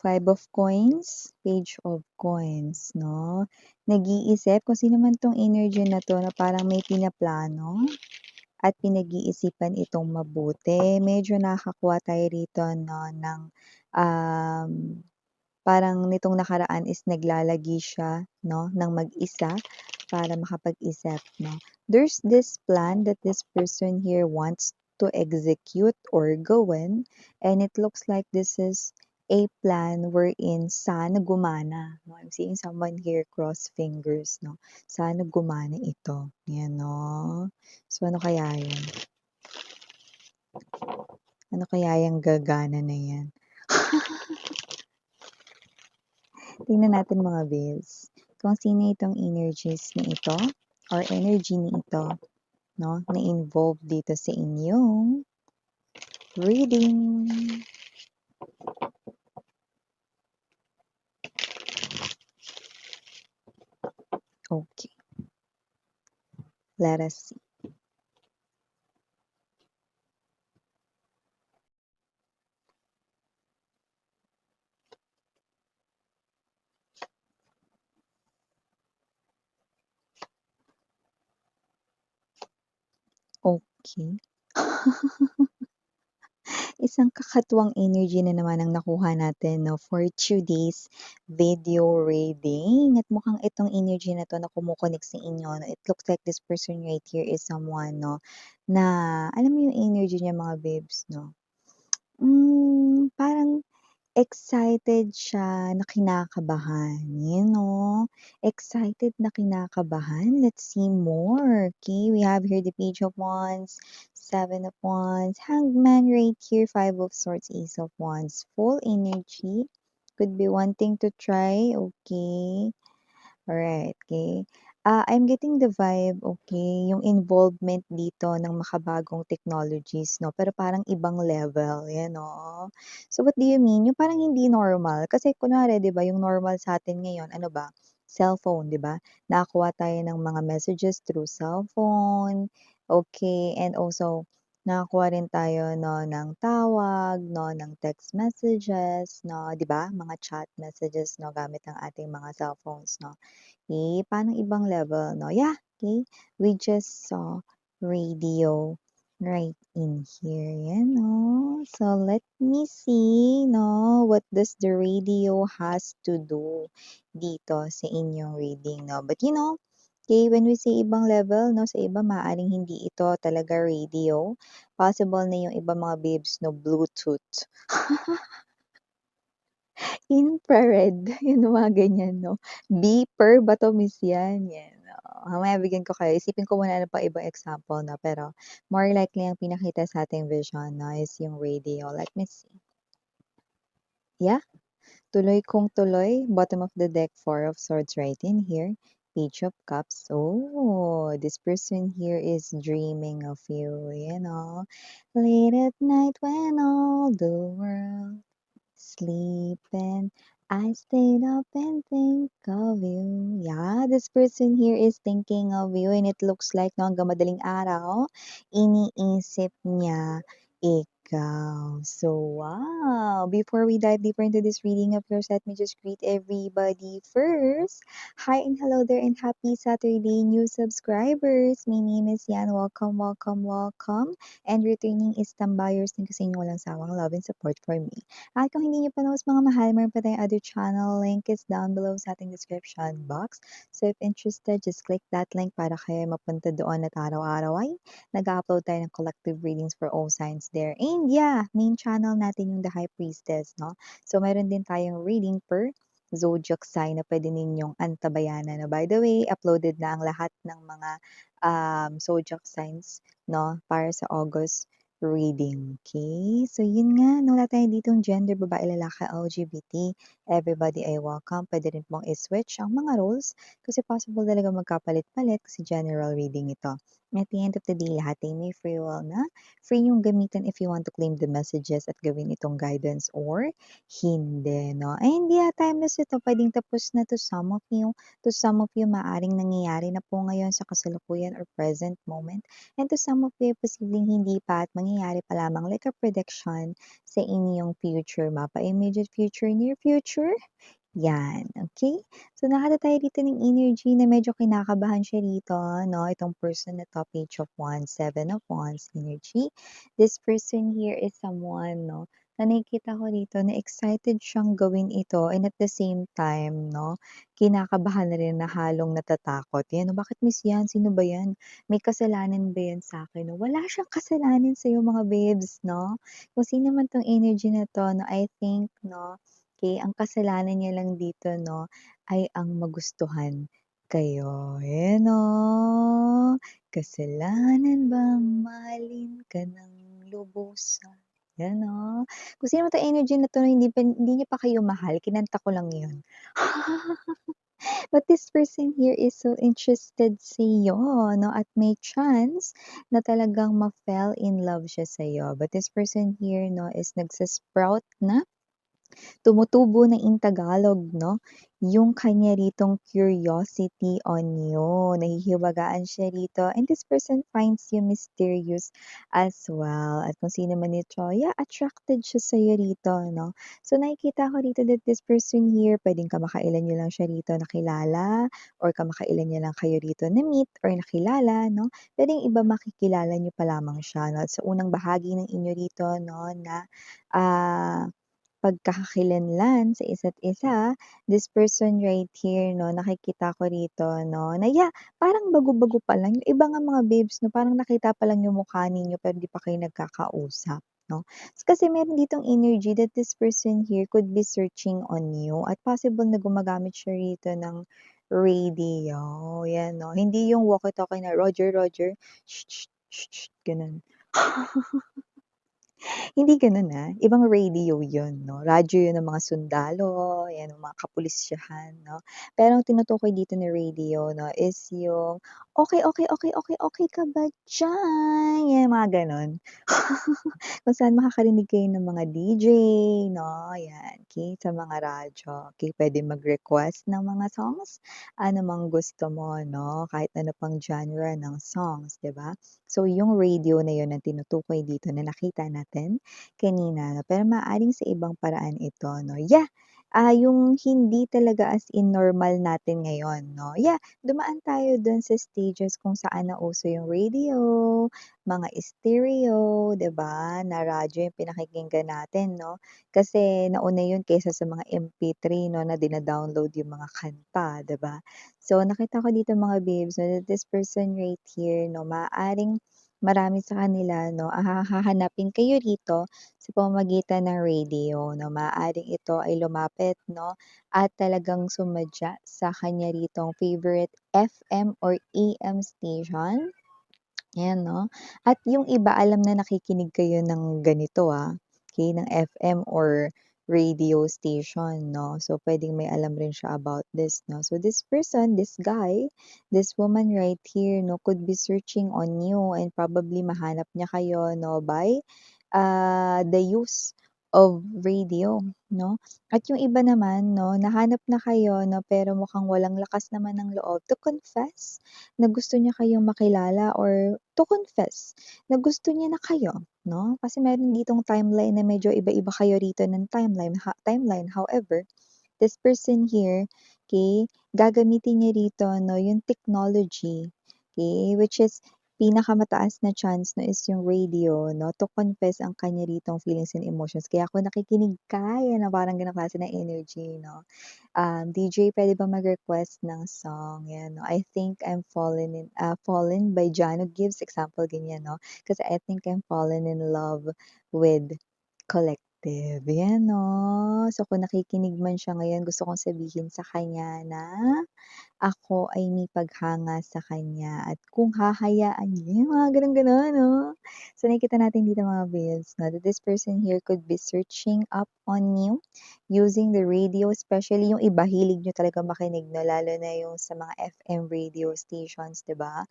Five of Coins, Page of Coins, 'no? Nag-iisip kung sino man 'tong energy na 'to na parang may pinaplano at pinag-iisipan itong mabuti. Medyo nakakakuha tayo rito 'no ng, um, parang nitong nakaraan is naglalagi siya 'no ng mag-isa para makapag-isip 'no. There's this plan that this person here wants to execute or gawin, and it looks like this is a plan wherein sana gumana 'no. I'm seeing someone here cross fingers 'no. Sana gumana ito, 'yan 'no. So, ano kaya 'yun? Ano kaya yang gagana na 'yan? Tingnan natin mga babes, kung sino itong energies na ito or energy na ito 'no, na involved dito sa inyong reading. Okay, let us see. Okay. Isang kakatuwang energy na naman ang nakuha natin 'no, for today's video reading at mukhang itong energy na 'to na kumo-connect sa inyo 'no, it looks like this person right here is someone 'no, na alam mo yung energy niya mga babes 'no, parang excited siya na kinakabahan, you know? Excited na kinakabahan. Let's see more. Okay, we have here the Page of Wands, Seven of Wands, Hangman right here, Five of Swords, Ace of Wands. Full energy. Could be wanting to try. Okay. Alright, okay. I'm getting the vibe, okay, yung involvement dito ng makabagong technologies 'no, pero parang ibang level, 'yan, oo. So, what do you mean? Yung parang hindi normal. Kasi kunwari 'di ba, yung normal sa'tin ngayon ano ba, cellphone, 'di ba? Nakakuha tayo ng mga messages through cellphone, okay, and also nakakuha rin tayo 'no ng tawag 'no, ng text messages 'no, 'di ba? Mga chat messages 'no, gamit ang ating mga cellphones 'no. Okay, parang ibang level 'no? Yeah, okay. We just saw radio right in here, yan 'no. So, let me see 'no, what does the radio has to do dito sa inyong reading 'no. But you know, okay, when we say ibang level 'no, sa iba maaaring hindi ito talaga radio. Possible na yung iba mga babes 'no, Bluetooth. Infrared, yung mga ganyan 'no. Beeper ba 'to, Miss yan? Yan, oo. Mamaya bigyan ko kayo, isipin ko muna ng ibang example 'no, pero more likely ang pinakita sa ating vision 'no, is yung radio. Let me see. Yeah, tuloy kung tuloy, bottom of the deck, Four of Swords right in here, Page of Cups. Oh, this person here is dreaming of you, you know. Late at night when all the world sleeping. I stayed up and think of you. Yeah, this person here is thinking of you and it looks like no, hanggang madaling araw, iniisip niya ikaw. So, wow. Before we dive deeper into this reading of yours, let me just greet everybody first. Hi and hello there and happy Saturday, new subscribers. My name is Yan. Welcome, welcome, welcome. And returning is tambayers din kasi inyo walang sawang love and support for me. At kung hindi niyo pa naman mga mahal, meron pa tayong other channel. Link is down below sa ating description box. So if interested, just click that link para kayo mapunta doon at araw-araw ay nag-upload tayo ng collective readings for all signs there. And yeah, main channel natin yung The High Priestess, no? So meron din tayong reading per zodiac sign na pwede ninyong antabayanan. No? By the way, uploaded na ang lahat ng mga zodiac signs no para sa August reading, okay? So, yun nga, 'no, wala tayo ditong gender, babae, lalaki, LGBT, everybody ay welcome. Puwede rin pong i-switch ang mga roles kasi possible talaga magkapalit-palit kasi general reading ito. At the end of the day, lahat ay may free will na. Free yung gamitin if you want to claim the messages at gawin itong guidance or hindi, 'no? And yeah, timeless ito, puwedeng tapos na to some of you. To some of you, maaaring nangyayari na po ngayon sa kasalukuyan or present moment. And to some of you, posibleng hindi pa at mangyayari pa lamang like a prediction sa inyong future mapa, immediate future, near future. Yan, okay. So, nakita tayo dito ng energy na medyo kinakabahan siya rito 'no, itong person na 'to, Page of Wands, Seven of Wands energy. This person here is someone 'no, na nakikita ko dito na excited siyang gawin ito and at the same time 'no, kinakabahan na rin na halong natatakot. Yan, "Oh, bakit Miss yan, sino ba yan? May kasalanan ba yan sa'kin?" 'No, wala siyang kasalanan sa'yo mga babes 'no. Kung sino man 'tong energy na 'to 'no, I think 'no, okey, ang kasalanan niya lang dito 'no, ay ang magustuhan kayo. Ayan oh, kasalanan bang mahalin ka ng lubusan? Yan oh. Kung sino man 'tong energy na 'to hindi niya pa kayo mahal, kinanta ko lang 'yun. But this person here is so interested sa'yo 'no, at may chance na talagang ma-fell in love siya sa'yo. But this person here 'no, is nagsa-sprout na. Tumutubo na in Tagalog 'no, yung kanya ritong curiosity on you. Nahihiwagaan siya rito and this person finds you mysterious as well. At kung sino man ito, yeah, attracted siya sa'yo rito 'no. So nakikita ko rito that this person here, puwedeng kamakailan niyo lang siya rito nakilala or kamakailan niyo lang kayo rito na-meet or nakilala 'no. Puwedeng iba makikilala niyo pa lamang siya 'no, at sa unang bahagi ng inyo rito 'no na, ah pagkakakilanlan sa isa't isa, this person right here 'no, nakikita ko rito 'no, na yeah, parang bago-bago pa lang. Yung iba nga mga babes 'no, parang nakita pa lang yung mukha ninyo pero di pa kayo nagkakausap 'no. Kasi meron ditong energy that this person here could be searching on you at possible na gumagamit siya rito ng radio, 'yan 'no. Hindi yung walkie-talkie na, "Roger, Roger, shh, shh, shh, shh," gano'n. Hindi gano'n, ibang radio 'yun 'no, radyo 'yun ng mga sundalo, 'yan ng mga kapulisyahan 'no. Pero ang tinutukoy dito na radio 'no is yung, "Okey, okey, okey, okey, okey ka ba diyan?" 'Yan mga gano'n. Kung saan makakarinig kayo ng mga DJ 'no, 'yan, okey, sa mga radyo. Okey, puwede mag-request ng mga songs, ano mang gusto mo 'no, kahit ano pang genre ng songs, 'di ba? So, yung radio na yun ang tinutukoy dito na nakita natin kanina 'no, pero maaaring sa ibang paraan ito 'no. Yeah, yung hindi talaga as in normal natin ngayon 'no. Yeah, dumaan tayo dun sa stages kung saan nauso yung radio, mga stereo, 'di ba, na radyo yung pinakikinggan natin 'no. Kasi nauna yun kaysa sa mga MP3 'no, na dina-download yung mga kanta, 'di ba? So, nakita ko dito mga babes 'no, that this person right here 'no, maaaring marami sa kanila 'no, hahanapin kayo rito sa pamamagitan ng radio 'no. Maaaring ito ay lumapit 'no, at talagang sumadya sa kanya ritong favorite FM or AM station. Ayan 'no. At yung iba alam na nakikinig kayo ng ganito, okey, ng FM or radio station 'no. So, puwedeng may alam rin siya about this 'no. So, this person, this guy, this woman right here 'no, could be searching on you and probably mahanap niya kayo 'no by, the use of radio 'no. At yung iba naman 'no, nahanap na kayo 'no, pero mukhang walang lakas naman ng loob to confess na gusto niya kayong makilala or to confess na gusto niya na kayo 'no. Kasi meron ditong timeline na medyo iba-iba kayo rito ng timeline. However, this person here, okay, gagamitin niya rito 'no, yung technology, okay, which is pinakamataas na chance 'no, is yung radio 'no, to confess ang kanya ritong feelings and emotions. Kaya kung nakikinig ka, yan na parang gano'ng klase ng energy 'no. DJ puwede ba mag-request ng song, 'yan 'no. I think I'm Fallen by Jano Gibbs, example ganyan 'no. Kasi I think I'm fallen in love with Collective, 'yan 'no. So kung nakikinig man siya ngayon gusto kong sabihin sa kanya na ako ay may paghanga sa kanya at kung hahayaan niya, yung mga gano'n-gano'n 'no? So, nakikita natin dito mga babes 'no, that this person here could be searching up on you using the radio, especially yung iba hilig niyo talaga makinig 'no, lalo na yung sa mga FM radio stations, 'di ba?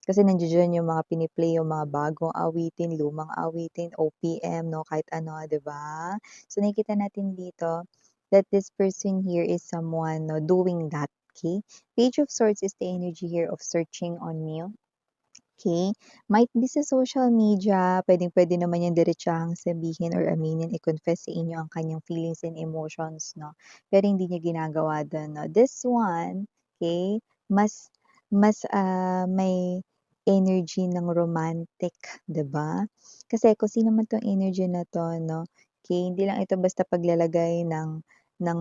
Kasi nandiya-diyan yung mga pini-play yung mga bagong awitin, lumang awitin, OPM 'no, kahit ano, 'di ba? So, nakikita natin dito that this person here is someone 'no, doing that, okay? Page of Swords is the energy here of searching on you, okay? Might be sa social media, puwedeng-puwede naman niyang diretsahang sabihin or aminin, i-confess sa inyo ang kanyang feelings and emotions 'no, pero hindi niya ginagawa dun 'no. This one, okay, mas may energy ng romantic, 'di ba? Kasi kung sino man 'tong energy na 'to 'no, okay, hindi lang ito basta paglalagay ng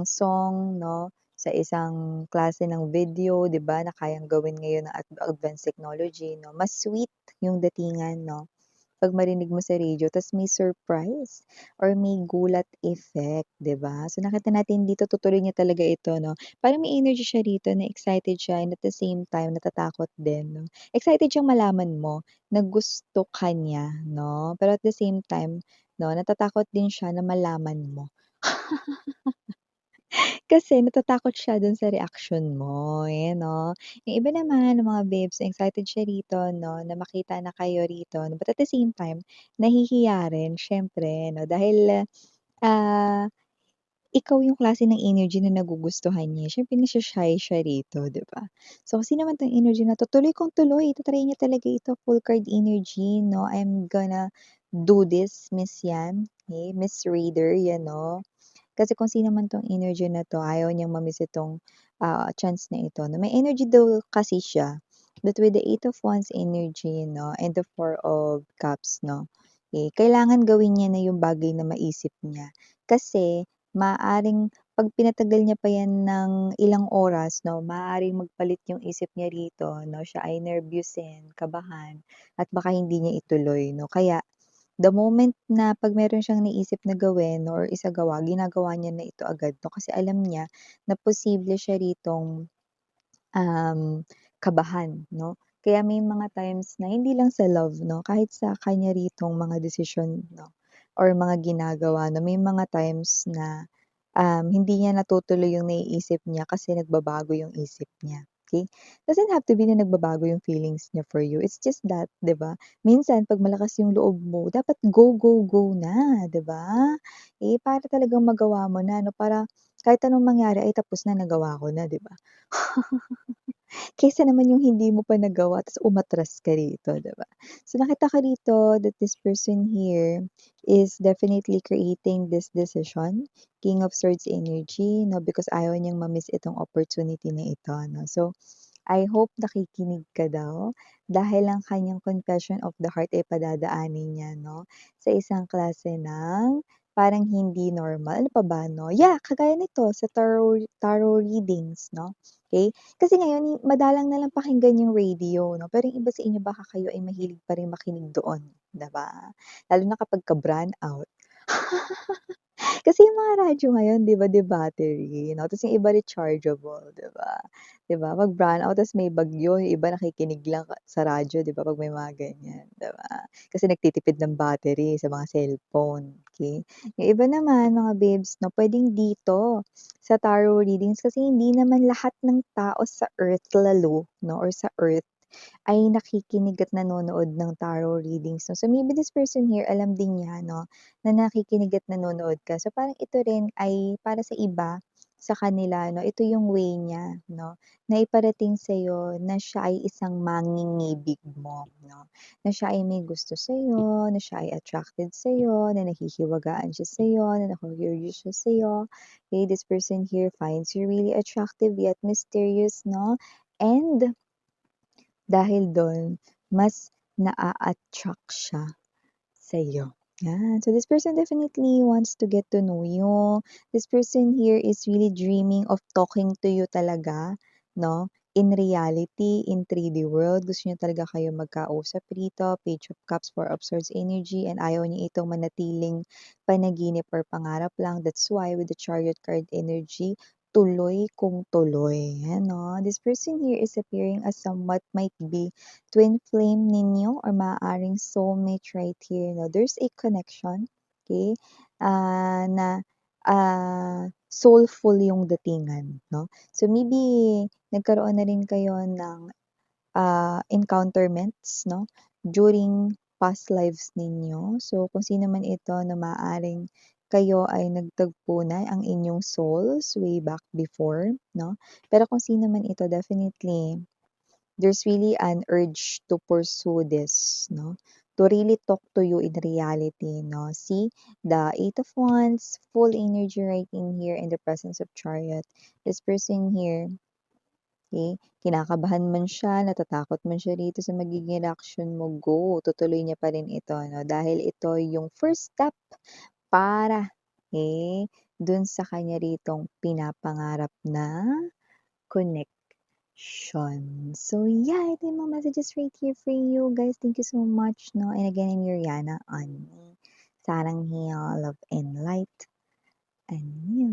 song 'no, sa isang klase ng video 'di ba, na kayang gawin ngayon ng advanced technology 'no, mas sweet yung datingan 'no, 'pag marinig mo sa radyo ta's may surprise or may gulat effect 'di ba? So nakita natin dito tutuloy niya talaga ito 'no, parang may energy siya rito na excited siya and at the same time natatakot din 'no. Excited siyang malaman mo na gusto ka niya 'no, pero at the same time 'no, natatakot din siya na malaman mo. Kasi natatakot siya dun sa reaksyon mo, ayan 'no. Yung iba naman ng mga babes excited siya rito 'no, na makita na kayo rito, no, but at the same time nahihiya rin siyempre 'no, dahil, ah, ikaw yung klase ng energy na nagugustuhan niya, siyempre nasha-shy siya rito, 'di ba? So, kasi naman 'tong energy na 'to, tuloy kung tuloy, ta-try niya talaga ito, full card energy 'no, I'm gonna do this, Miss yan, okay, Miss Reader, yan 'no. Kasi kung sino man 'tong energy na 'to, ayaw niyang ma-miss itong, chance na ito na may energy daw kasi siya. But with the Eight of Wands energy 'no, and the Four of Cups 'no, eh, kailangan gawin niya na yung bagay na maisip niya. Kasi maaaring 'pag pinatagal niya pa 'yan ng ilang oras 'no, maaaring magpalit yung isip niya rito 'no, siya ay nerbyusin, kabahan at baka hindi niya ituloy 'no. Kaya the moment na 'pag meron siyang naisip na gawin or isagawa, ginagawa niya na ito agad 'no, kasi alam niya na posible siya ritong, kabahan 'no. Kaya may mga times na hindi lang sa love 'no, kahit sa kanya ritong mga desisyon 'no, or mga ginagawa na may mga times na, hindi niya natutuloy yung naiisip niya kasi nagbabago yung isip niya, okey? Doesn't have to be na nagbabago yung feelings niya for you, it's just that 'di ba, minsan 'pag malakas yung loob mo dapat go, go, go na 'di ba? Eh, para talagang magawa mo na 'no, para kahit anong mangyari ay tapos na, nagawa ko na 'di ba? Kaysa naman yung hindi mo pa nagawa ta's umatras ka rito, 'di ba? So, nakita ko rito that this person here is definitely creating this decision, King of Swords energy 'no, because ayaw niyang ma-miss itong opportunity na ito 'no. So, I hope nakikinig ka daw dahil ang kanyang confession of the heart ay padadaanin niya 'no, sa isang klase ng parang hindi normal. Ano pa ba 'no? Yeah, kagaya nito sa tarot readings 'no, okey? Kasi ngayon madalang na lang pakinggan yung radio 'no, pero yung iba sa inyo baka kayo ay mahilig pa rin makinig doon, 'di ba? Lalo na kapagka brownout. Kasi yung mga radyo ngayon 'di ba, battery 'no, ta's yung iba rechargeable 'di ba? 'Di ba 'pag brownout ta's may bagyo, yung iba nakikinig lang sa radyo 'di ba 'pag may mga ganyan 'di ba? Kasi nagtitipid ng battery sa mga cellphone, okey? Yung iba naman mga babes 'no, puwedeng dito sa tarot readings kasi hindi naman lahat ng tao sa earth lalo 'no or sa earth ay nakikinig at nanonood ng tarot readings 'no. So maybe this person here alam din niya 'no, na nakikinig at nanonood ka. So parang ito rin ay para sa iba, sa kanila 'no, ito yung way niya 'no, na iparating sa'yo na siya ay isang mangingibig mo 'no, na siya ay may gusto sa'yo, na siya ay attracted sa'yo, na nahihiwagaan siya sa'yo, na naku-curious siya sa'yo. Okay, this person here finds you really attractive yet mysterious 'no, and dahil dun mas naa-attract siya sa'yo, yan. So this person definitely wants to get to know you. This person here is really dreaming of talking to you talaga 'no, in reality, in 3D world. Gusto niya talaga kayo magkausap rito, Page of Cups, Four of Swords energy, and ayaw niya itong manatiling panaginip or pangarap lang. That's why with the Chariot card energy, tuloy kung tuloy, ano. This person here is appearing as somewhat might be twin flame ninyo or maaaring soulmate right here 'no. There's a connection, okay, na, soulful yung datingan 'no. So maybe nagkaroon na rin kayo ng encounterments 'no, during past lives ninyo. So, kung sino man ito na maaaring kayo ay nagtagpo na ang inyong souls way back before 'no. Pero kung sino man ito definitely, there's really an urge to pursue this 'no, to really talk to you in reality 'no. See, the 8 of Wands, full energy right in here in the presence of Chariot. This person here, okay, kinakabahan man siya, natatakot man siya rito sa magiging reaksyon mo, go, tutuloy niya pa rin ito 'no, dahil ito yung first step para, dun sa kanya ritong pinapangarap na connection. So yeah, ito yung mga messages right here for you guys. Thank you so much 'no, and again, I'm Yuriana on Sarang Heal, Love and Light, and you.